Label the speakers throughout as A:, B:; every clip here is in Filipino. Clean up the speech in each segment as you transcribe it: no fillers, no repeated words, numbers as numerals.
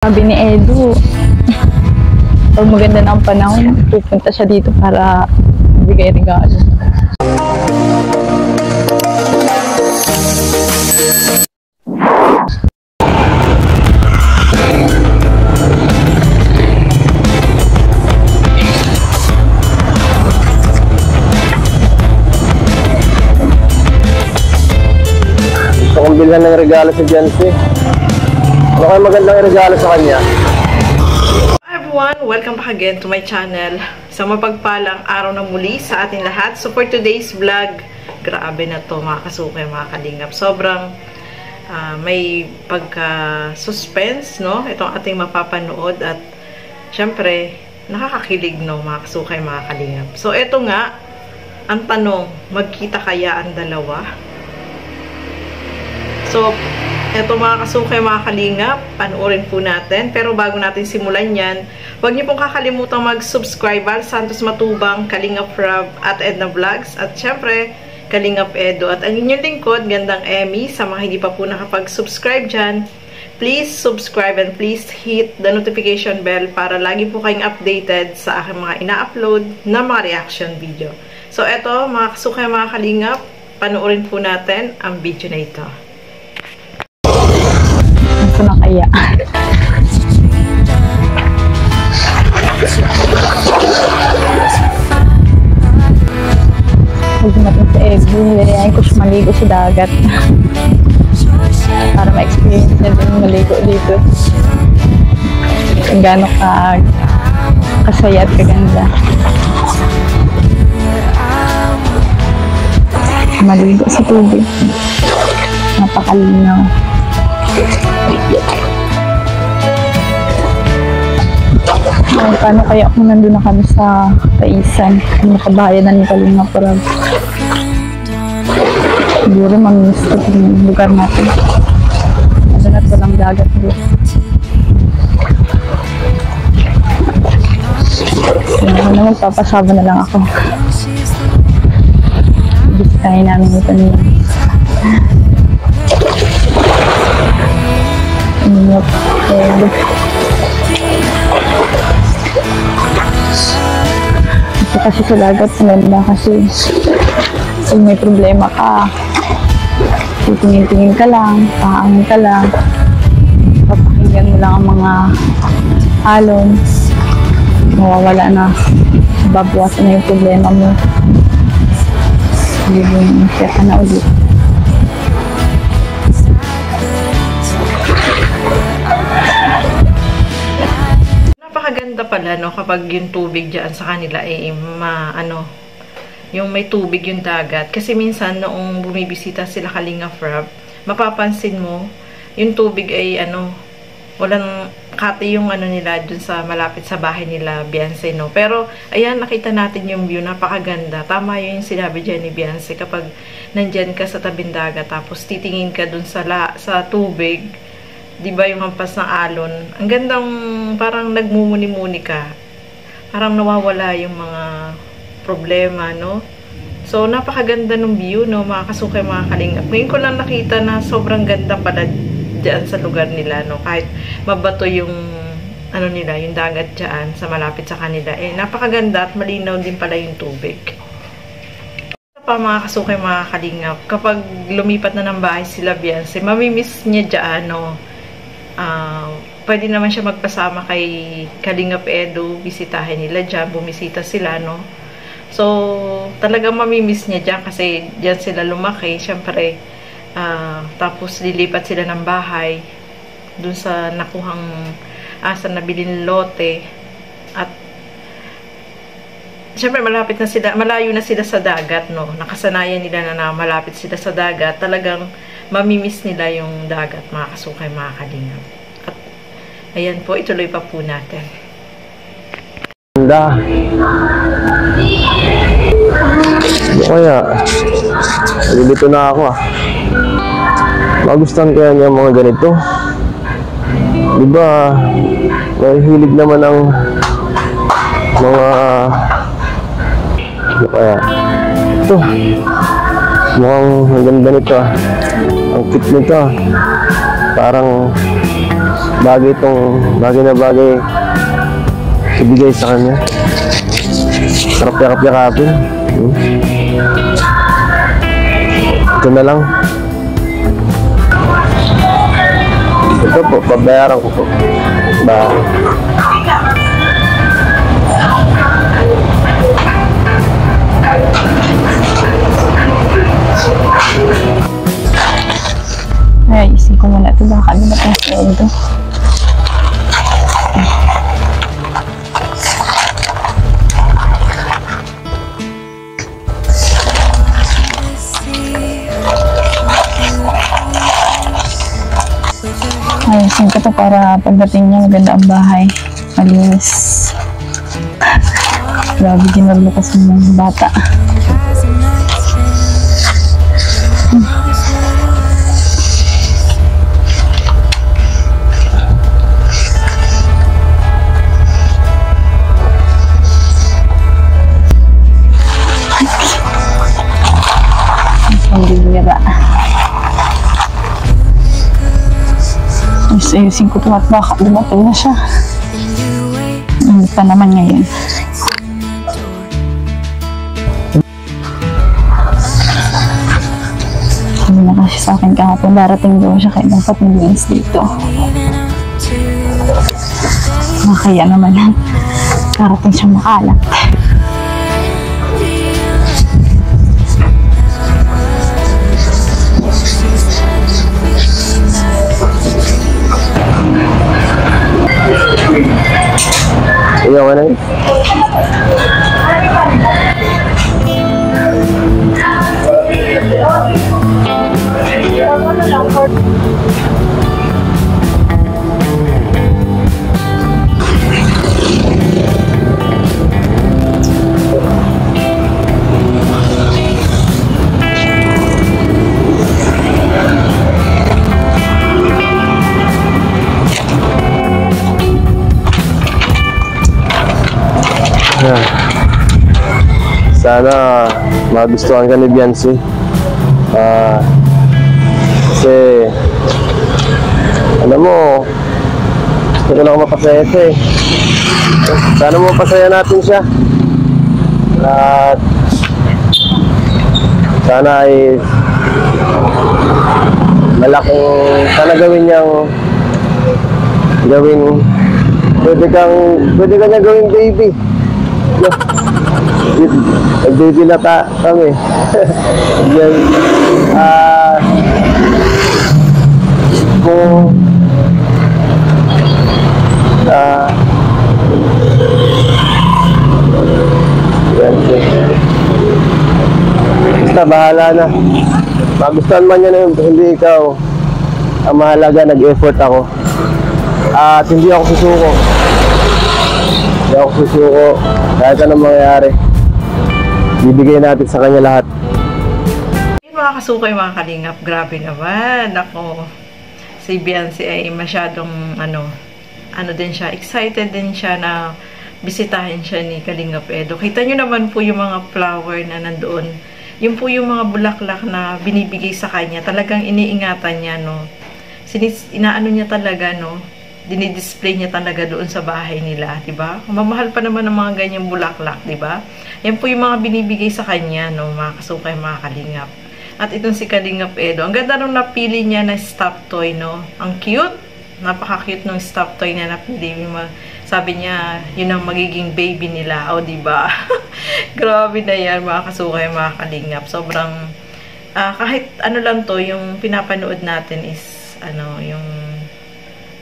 A: Sabi ni Edu, pag maganda na ang panahon, pupunta siya dito para bigay regalo.
B: Gusto kong bilhan ng regalo sa Jancy. Ano kayo magandang regalo sa kanya?
C: Hi everyone! Welcome back again to my channel. Sa mapagpalang araw na muli sa ating lahat. So for today's vlog, grabe na to mga kasukay, mga kalingap. Sobrang may pagka-suspense, no? Itong ating mapapanood at syempre, nakakakilig, no? Mga kasukay, mga kalingap. So ito nga, ang tanong, magkita kaya ang dalawa? So, eto mga kasukay, mga kalingap, panoorin po natin. Pero bago natin simulan yan, huwag niyo pong kakalimutan mag-subscribe al Santos Matubang, Kalingap Rob at Edna Vlogs. At syempre, Kalingap Edo. At ang inyong lingkod, Gandang Emmy. Sa mga hindi pa po nakapag-subscribe dyan, please subscribe and please hit the notification bell para lagi po kayong updated sa aking mga ina-upload na mga reaction video. So eto, mga kasukay, mga kalingap, panoorin po natin ang video na ito.
A: Ito na kaya. Huwag natin sa Edu, nilalayan ko siya maligo sa dagat. Para ma-experience niya din maligo dito. Kung gaano kasaya at kaganda. Maligo sa tubig. Napakalinaw. Paano kaya kung nandun na kami sa Paisan, nakabayan na ni Kalingap Rob? Siguro mag-miss ko yung lugar natin. Nandun at walang dagat doon. Magpapasaba na lang ako. Bisitahin namin ito niya. Kasi sa dagat, maganda kasi kung may problema ka, titingin-tingin ka lang, paangin ka lang, papakinggan mo lang ang mga alon, mawawala na, babawasan na yung problema mo, hindi mo siya ka na ulit.
C: Napakaganda pala, no, kapag yung tubig dyan sa kanila ay yung may tubig yung dagat. Kasi minsan noong bumibisita sila Kalingap Rob, mapapansin mo yung tubig ay walang kati yung nila dun sa malapit sa bahay nila Beyonce, no. Pero ayan, nakita natin yung view, napakaganda. Tama yun yung sinabi dyan ni Beyonce, kapag nandyan ka sa tabing dagat tapos titingin ka dun sa tubig, di ba, yung hampas ng alon, ang gandang, parang nagmumuni-muni ka, parang nawawala yung mga problema, no. So napakaganda ng view, no, mga kasukay, mga kalingap. Ngayon ko lang nakita na sobrang ganda pala dyan sa lugar nila, no, kahit mabato yung nila, yung dagat dyan sa malapit sa kanila, napakaganda at malinaw din pala yung tubig. Pa mga kasukay, mga kalingap, kapag lumipat na ng bahay sila Beyonce, mamimiss niya dyan, no. Pwede naman siya magpasama kay Kalingap Edu, bisitahin nila dyan, bumisita sila, no. So talagang mamimiss niya dyan kasi dyan sila lumaki, syempre. Tapos lilipat sila ng bahay dun sa nakuhang sa nabiling lote, at syempre malapit na sila, malayo na sila sa dagat, no. Nakasanayan nila na malapit sila sa dagat. Talagang mamimiss nila yung dagat, mga kasukay, mga kalingap. At ayan po, ituloy pa po natin.
B: Ganda. Ano kaya? Nalilito na ako, magustuhan kaya niya mga ganito. Diba, mahilig naman ang mga ano kaya? Ito, mukhang maganda nito, ang cute nito, parang bagay na bagay ibigay sa kanya. Sarap yakap-yakapin. Ito na lang. Ito po, babayaran ko po.
A: Ay, isin ko muna ito. Baka kalimat ang sweldo. Ayusin ko to para pagdating niya maganda ang bahay. Malinis. Grabe din maglukas ng mga bata. Ang bibira. Ayusin ko ito at baka dumating na siya. Hindi pa naman ngayon. Sabi na kasi sa akin kahapon, darating daw siya kaya dapat nag-iins dito. Kaya naman darating siya makalat.
B: Ayaw ka na yun. Sana magustuhan ka ni Biancy. Kasi alam mo, gusto ko lang mapasaya siya eh. Sana mapasaya natin siya. At sana ay malaking, sana gawin niyang pwede ka niya gawing baby. Nag-baby na kami. Yan. Kung basta bahala na. Magustuhan man niya na yun, hindi ikaw. Ang mahalaga, nag-effort ako. At hindi ako susuko. Kahit anong mangyayari, bibigay natin sa kanya lahat.
C: Mga kasukay, mga kalingap, grabe naman. Ako, si Biancy ay masyadong din siya, excited din siya na bisitahin siya ni Kalingap Edo. Kita nyo naman po yung mga flower na nandoon. Yung po yung mga bulaklak na binibigay sa kanya. Talagang iniingatan niya, no. Inaano niya talaga, no. Dinidisplay niya talaga doon sa bahay nila, diba? Mamahal pa naman ng mga ganyang bulaklak, diba? Yan po yung mga binibigay sa kanya, no, mga kasukay, mga kalingap. At itong si Kalingap Edo, ang ganda nung napili niya na stuffed toy, no? Ang cute! Napaka-cute nung stuffed toy na napili. Sabi niya, yun ang magiging baby nila. O, diba? Grabe na yan, mga kasukay, mga kalingap. Sobrang, kahit ano lang to, yung pinapanood natin is, yung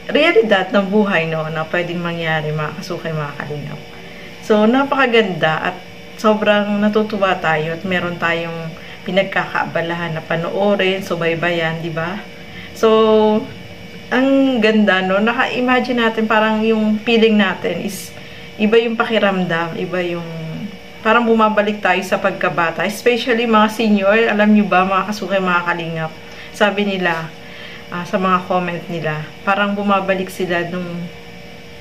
C: realidad ng buhay, no, na pwedeng mangyari, mga kasukay, mga kalingap. So, napakaganda at sobrang natutuwa tayo at meron tayong pinagkakaabalahan na panoorin, subaybayan, di ba? So, ang ganda, no? Naka-imagine natin, parang yung feeling natin is iba yung pakiramdam, iba yung parang bumabalik tayo sa pagkabata. Especially mga senior, alam nyo ba, mga kasukay, mga kalingap, sabi nila, sa mga comment nila, parang bumabalik sila nung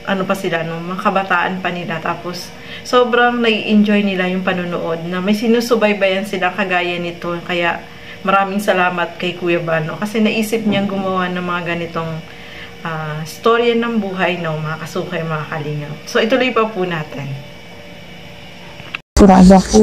C: nung mga kabataan pa nila. Tapos, sobrang nai-enjoy nila yung panonood na may sinusubaybayan sila kagaya nito. Kaya, maraming salamat kay Kuya Bano. Kasi naisip niyang gumawa ng mga ganitong storya ng buhay, no, mga kasukay, mga kalingap. So, ituloy pa po natin.
A: Surada po.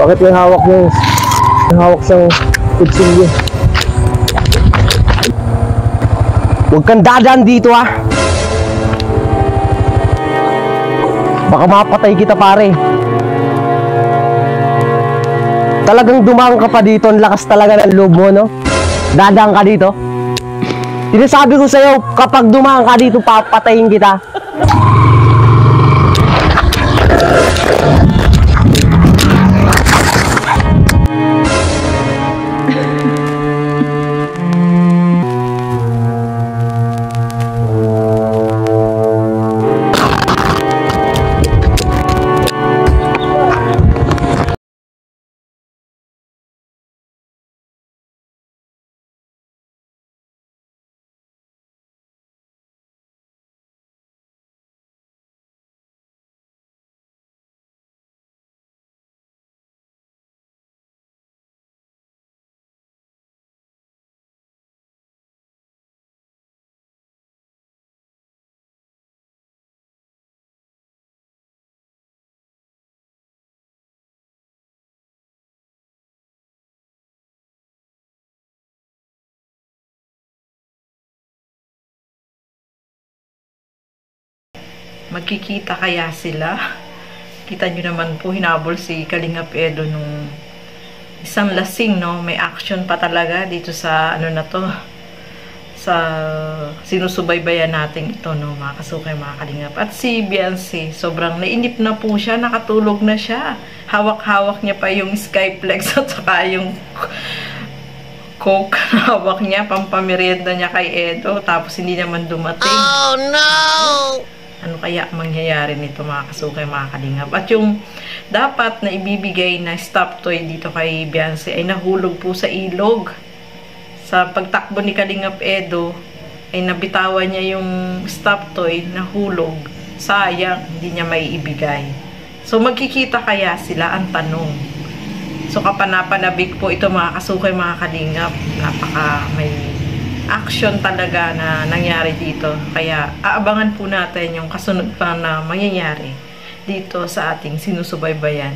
B: Bakit may hawak niya? May hawak siyang kutsilyo. Huwag kang dadaan dito ah. Baka mapatay kita pare. Talagang dumaan ka pa dito. Ang lakas talaga ng loob mo, no? Dadaan ka dito. Sinasabi ko sa'yo, kapag dumaan ka dito, papatayin kita.
C: Magkikita kaya sila? Kita nyo naman po, hinabol si Kalingap Edo nung isang lasing, no? May action pa talaga dito sa ano na to, sa sinusubaybayan natin ito, no, mga kasukay, mga Kalingap. At si Beyonce, sobrang nainip na po siya, nakatulog na siya. Hawak-hawak niya pa yung Skyplex at saka yung Coke, hawak niya, pampamerienda niya kay Edo, tapos hindi naman dumating. Oh no! Ano kaya mangyayari nito, mga kasukay, mga Kalingap? At yung dapat na ibibigay na stop toy dito kay Beyonce ay nahulog po sa ilog. Sa pagtakbo ni Kalingap Edo, ay nabitawan niya yung stuffed toy na hulog. Sayang, hindi niya may ibigay. So, magkikita kaya sila ang tanong. So, kapanapanabik po ito mga kasukay, mga kalingap. Napaka may action talaga na nangyari dito. Kaya, aabangan po natin yung kasunod pa na mangyayari dito sa ating sinusubaybayan.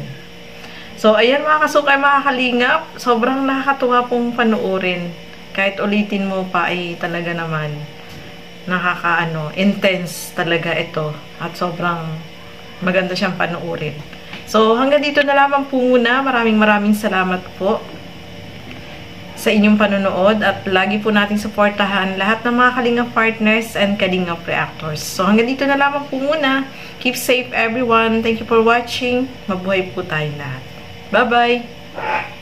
C: So, ayan mga kasukay, mga kalingap. Sobrang nakakatuwa pong panoorin. Kahit ulitin mo pa ay talaga naman intense talaga ito. At sobrang maganda siyang panoorin. So, hanggang dito na lamang po muna. Maraming salamat po sa inyong panonood. At lagi po nating suportahan lahat ng mga Kalingap partners and Kalingap reactors. So, hanggang dito na lamang po muna. Keep safe everyone. Thank you for watching. Mabuhay po tayong lahat. Bye-bye!